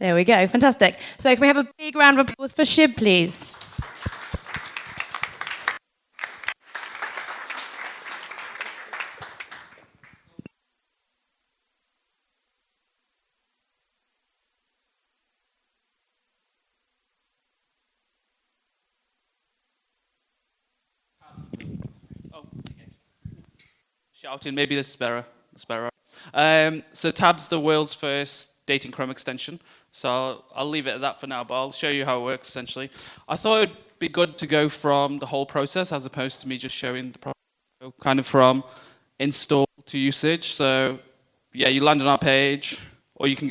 There we go. Fantastic. So can we have a big round of applause for Shib, please? Shouting, maybe this is better. So Tab's the world's first dating Chrome extension. So I'll leave it at that for now, but I'll show you how it works essentially. I thought it'd be good to go from the whole process as opposed to me just showing the process, kind of from install to usage. So yeah, you land on our page, or you can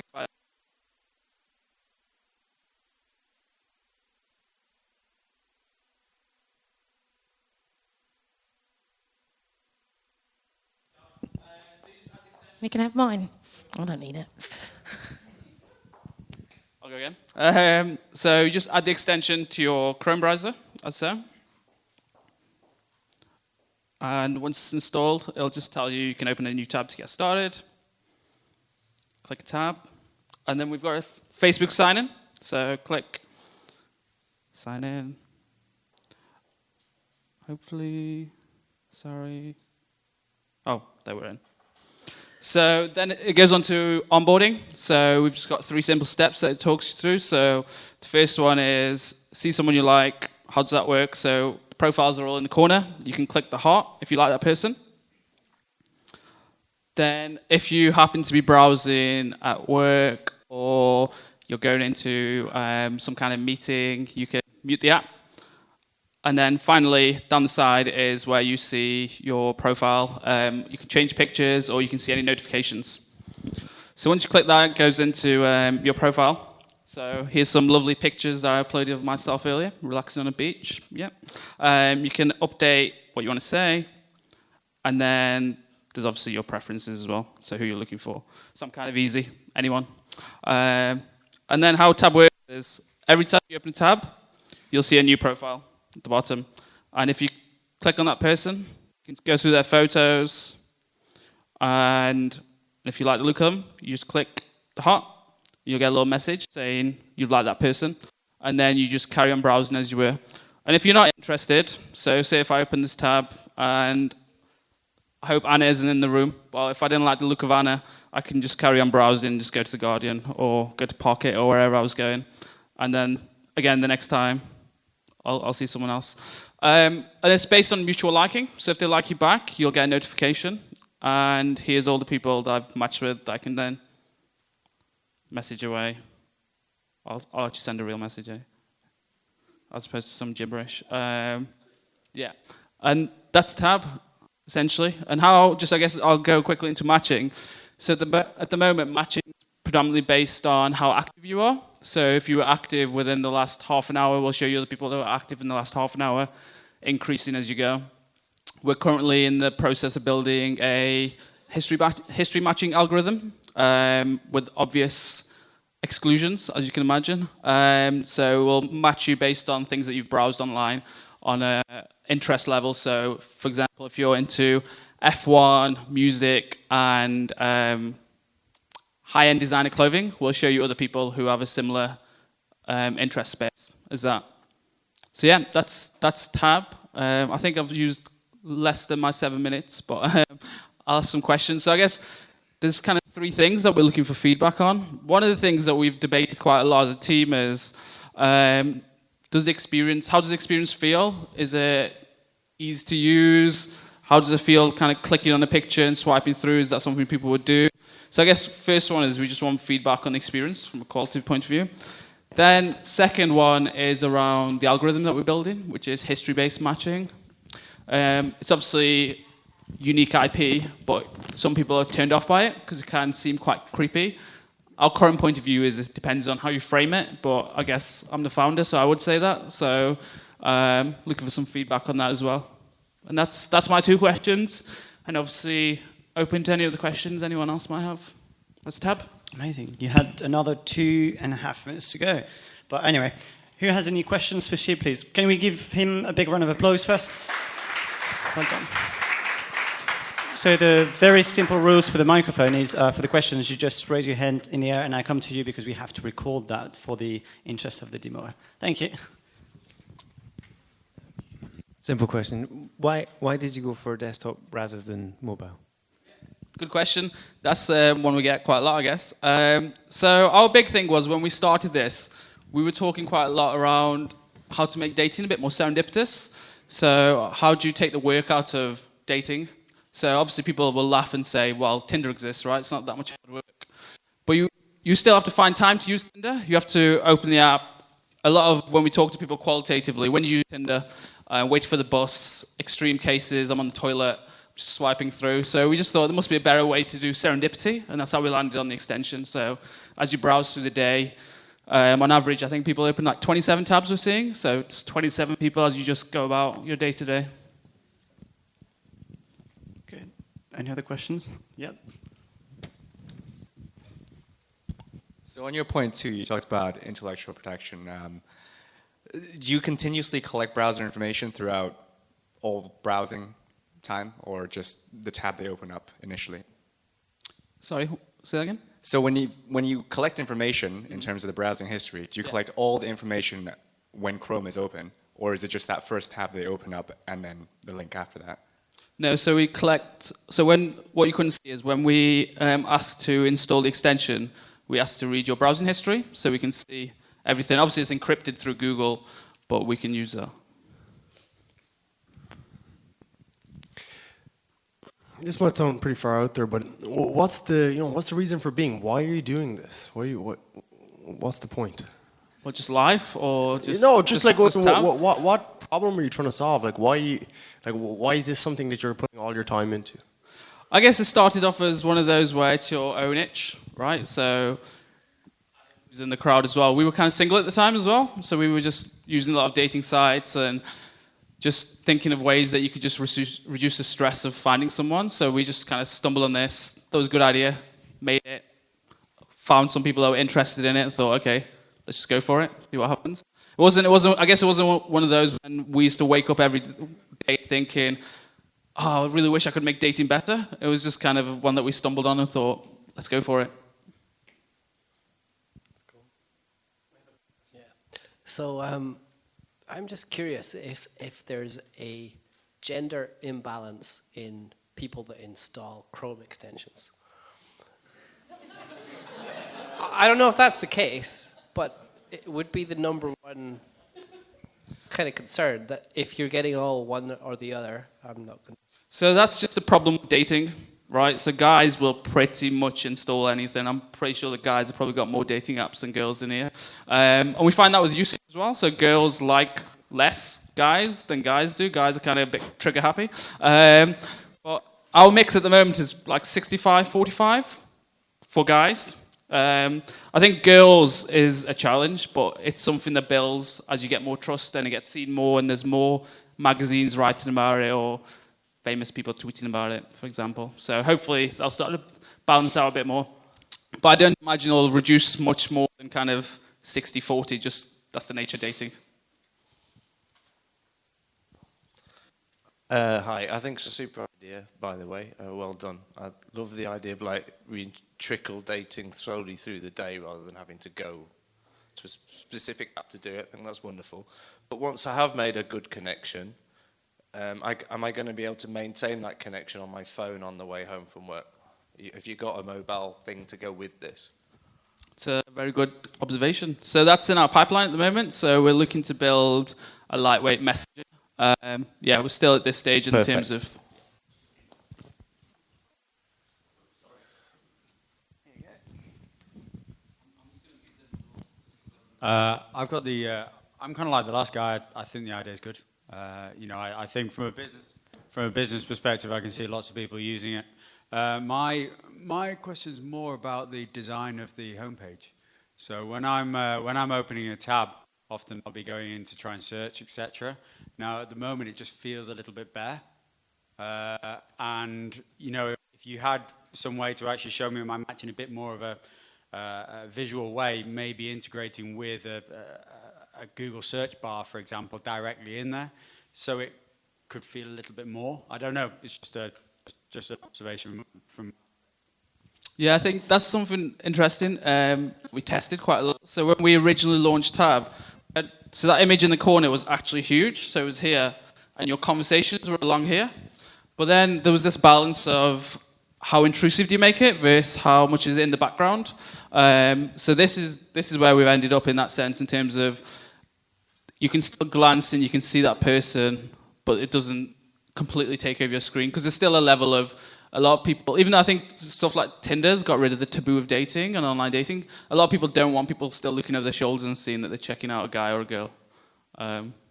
You can have mine. I don't need it. I'll go again. So you just add the extension to your Chrome browser, as so. And once it's installed, it'll just tell you can open a new tab to get started. Click a tab. And then we've got a Facebook sign-in. So click sign in. Hopefully, sorry. Oh, there we're in. So then it goes on to onboarding. So we've just got 3 simple steps that it talks you through. So the first one is see someone you like. How does that work? So the profiles are all in the corner. You can click the heart if you like that person. Then if you happen to be browsing at work or you're going into some kind of meeting, you can mute the app. And then finally, down the side is where you see your profile. You can change pictures or you can see any notifications. So once you click that, it goes into your profile. So here's some lovely pictures that I uploaded of myself earlier, relaxing on a beach. Yeah. You can update what you want to say. And then there's obviously your preferences as well, so who you're looking for. Some kind of easy, anyone. And then how Tab works is every time you open a tab, you'll see a new profile at the bottom. And if you click on that person, you can go through their photos. And if you like the look of them, you just click the heart. You'll get a little message saying you like that person. And then you just carry on browsing as you were. And if you're not interested, so say if I open this tab and I hope Anna isn't in the room. Well, if I didn't like the look of Anna, I can just carry on browsing, just go to The Guardian or go to Pocket or wherever I was going. And then, again, the next time, I'll see someone else. And it's based on mutual liking. So if they like you back, you'll get a notification. And here's all the people that I've matched with that I can then message away. I'll actually send a real message, as opposed to some gibberish. Yeah. And that's Tab, essentially. And how, just I guess I'll go quickly into matching. So at the moment, matching is predominantly based on how active you are. So if you were active within the last half an hour, we'll show you the people that were active in the last half an hour, increasing as you go. We're currently in the process of building a history matching algorithm with obvious exclusions, as you can imagine. So we'll match you based on things that you've browsed online on an interest level. So, for example, if you're into F1, music, and high-end designer clothing, we'll show you other people who have a similar interest space as that. So yeah, that's Tab. I think I've used less than my 7 minutes, but I'll ask some questions. So I guess there's kind of 3 things that we're looking for feedback on. One of the things that we've debated quite a lot as a team is how does the experience feel? Is it easy to use? How does it feel kind of clicking on a picture and swiping through? Is that something people would do? So I guess first one is we just want feedback on the experience from a qualitative point of view. Then second one is around the algorithm that we're building, which is history-based matching. It's obviously unique IP, but some people are turned off by it because it can seem quite creepy. Our current point of view is it depends on how you frame it, but I guess I'm the founder, so I would say that. So looking for some feedback on that as well. And that's my 2 questions. And obviously open to any other questions anyone else might have. That's Tab. Amazing. You had another 2.5 minutes to go. But anyway, who has any questions for Shib, please? Can we give him a big round of applause first? Well done. So the very simple rules for the microphone is for the questions, you just raise your hand in the air and I come to you because we have to record that for the interest of the demo. Thank you. Simple question. Why did you go for desktop rather than mobile? Good question. That's one we get quite a lot, I guess. So our big thing was when we started this, we were talking quite a lot around how to make dating a bit more serendipitous. So how do you take the work out of dating? So obviously people will laugh and say, well, Tinder exists, right? It's not that much hard work. But you still have to find time to use Tinder. You have to open the app. A lot of when we talk to people qualitatively, when you use Tinder, wait for the bus, extreme cases, I'm on the toilet, just swiping through. So we just thought there must be a better way to do serendipity, and that's how we landed on the extension. So as you browse through the day, on average, I think people open like 27 tabs we're seeing. So it's 27 people as you just go about your day-to-day. Okay. Any other questions? Yep. So on your point too, you talked about intellectual protection. Do you continuously collect browser information throughout all browsing time, or just the tab they open up initially? Sorry, say that again? So when you collect information in terms of the browsing history, do you collect all the information when Chrome is open, or is it just that first tab they open up and then the link after that? No, so we collect. So what you couldn't see is when we asked to install the extension, we asked to read your browsing history, so we can see everything. Obviously, it's encrypted through Google, but we can use that. This might sound pretty far out there, but what's the reason for being? Why are you doing this? What's the point? Well, just life, or just what problem are you trying to solve? Why is this something that you're putting all your time into? I guess it started off as one of those where it's your own itch, right? So I was in the crowd as well. We were kind of single at the time as well, so we were just using a lot of dating sites and just thinking of ways that you could just reduce the stress of finding someone. So we just kind of stumbled on this. That was a good idea. Made it. Found some people that were interested in it. And thought, okay, let's just go for it. See what happens. It wasn't. I guess it wasn't one of those when we used to wake up every day thinking, oh, I really wish I could make dating better. It was just kind of one that we stumbled on and thought, let's go for it. That's cool. Yeah. So I'm just curious if there's a gender imbalance in people that install Chrome extensions. I don't know if that's the case, but it would be the number one kind of concern that if you're getting all one or the other, I'm not going to. So that's just the problem with dating, right? So guys will pretty much install anything. I'm pretty sure the guys have probably got more dating apps than girls in here. And we find that with usage as well. So girls like less guys than guys do. Guys are kind of a bit trigger happy. But our mix at the moment is like 65-45 for guys. I think girls is a challenge, but it's something that builds as you get more trust and it gets seen more and there's more magazines writing about it or famous people tweeting about it, for example. So hopefully they'll start to balance out a bit more. But I don't imagine it'll reduce much more than kind of 60-40, just that's the nature of dating. Hi, I think it's a super idea, by the way. Well done. I love the idea of we trickle dating slowly through the day rather than having to go to a specific app to do it. I think that's wonderful. But once I have made a good connection, am I going to be able to maintain that connection on my phone on the way home from work? Have you got a mobile thing to go with this? It's a very good observation. So that's in our pipeline at the moment. So we're looking to build a lightweight messaging. We're still at this stage in terms of. I've got the. I'm kind of like the last guy. I think the idea is good. I think from a business perspective, I can see lots of people using it. My question is more about the design of the homepage. So when I'm opening a tab, often I'll be going in to try and search, etc. Now at the moment, it just feels a little bit bare. And if you had some way to actually show me my match in a bit more of a visual way, maybe integrating with a Google search bar, for example, directly in there, so it could feel a little bit more. I don't know. It's just a just an observation from. Yeah, I think that's something interesting. We tested quite a lot. So when we originally launched Tab, so that image in the corner was actually huge. So it was here, and your conversations were along here. But then there was this balance of how intrusive do you make it versus how much is in the background. So this is where we've ended up in that sense in terms of you can still glance and you can see that person, but it doesn't completely take over your screen because there's still a level of a lot of people, even though I think stuff like Tinder's got rid of the taboo of dating and online dating, a lot of people don't want people still looking over their shoulders and seeing that they're checking out a guy or a girl,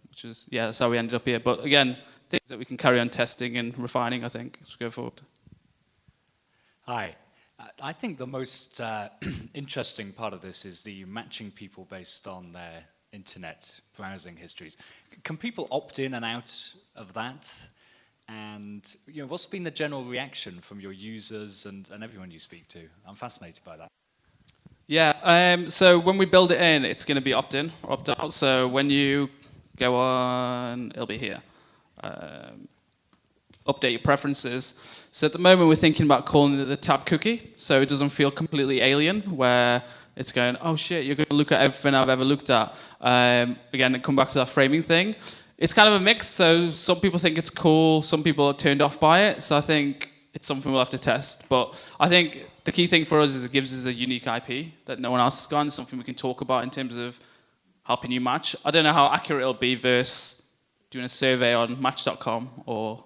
which is, yeah, that's how we ended up here. But again, things that we can carry on testing and refining, I think, as we go forward. Hi. I think the most interesting part of this is the matching people based on their internet browsing histories. Can people opt in and out of that? And what's been the general reaction from your users and everyone you speak to? I'm fascinated by that. Yeah, so when we build it in, it's going to be opt-in or opt-out. So when you go on, it'll be here. Update your preferences. So at the moment, we're thinking about calling it the tab cookie, so it doesn't feel completely alien, where it's going, oh shit, you're going to look at everything I've ever looked at. Again, come back to that framing thing. It's kind of a mix, so some people think it's cool, some people are turned off by it, so I think it's something we'll have to test. But I think the key thing for us is it gives us a unique IP that no one else has got, and something we can talk about in terms of helping you match. I don't know how accurate it'll be versus doing a survey on Match.com or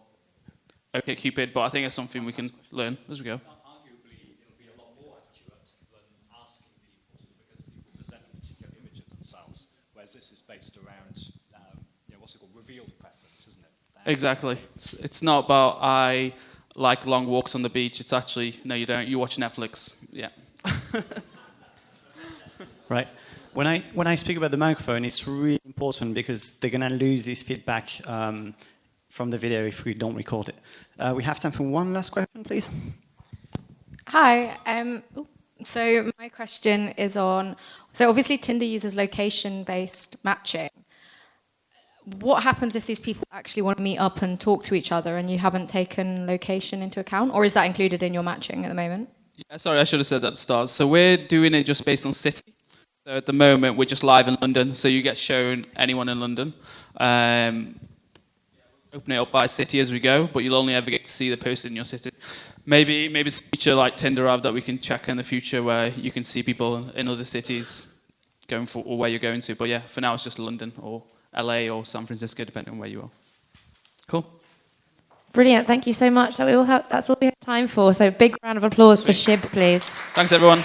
OkCupid, but I think it's something we can learn as we go. Arguably, it'll be a lot more accurate than asking people, because people present a particular image of themselves, whereas this is based around what's it called, revealed preference, isn't it? Exactly. It's not about I like long walks on the beach. It's actually, no, you don't. You watch Netflix. Yeah. Right. When I speak about the microphone, it's really important because they're going to lose this feedback from the video if we don't record it. We have time for one last question, please. Hi. So my question is on, so obviously Tinder uses location-based matching. What happens if these people actually want to meet up and talk to each other and you haven't taken location into account? Or is that included in your matching at the moment? Yeah, sorry, I should have said that at the start. So we're doing it just based on city. So at the moment, we're just live in London, so you get shown anyone in London. Open it up by city as we go, but you'll only ever get to see the person in your city. Maybe it's a feature like Tinder App that we can check in the future where you can see people in other cities going for or where you're going to. But yeah, for now it's just London or LA or San Francisco, depending on where you are. Cool. Brilliant. Thank you so much. That's all we have time for. So big round of applause for Shib, please. Thanks, everyone.